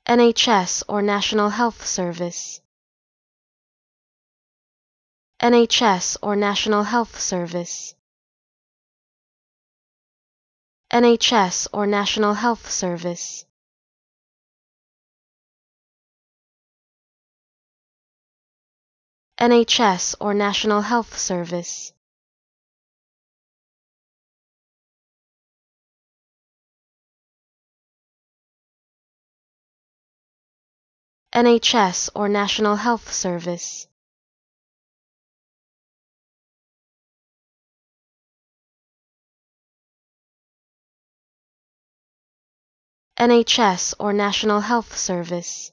NHS or National Health Service. NHS or National Health Service. NHS or National Health Service. NHS or National Health Service. NHS or National Health Service. NHS or National Health Service.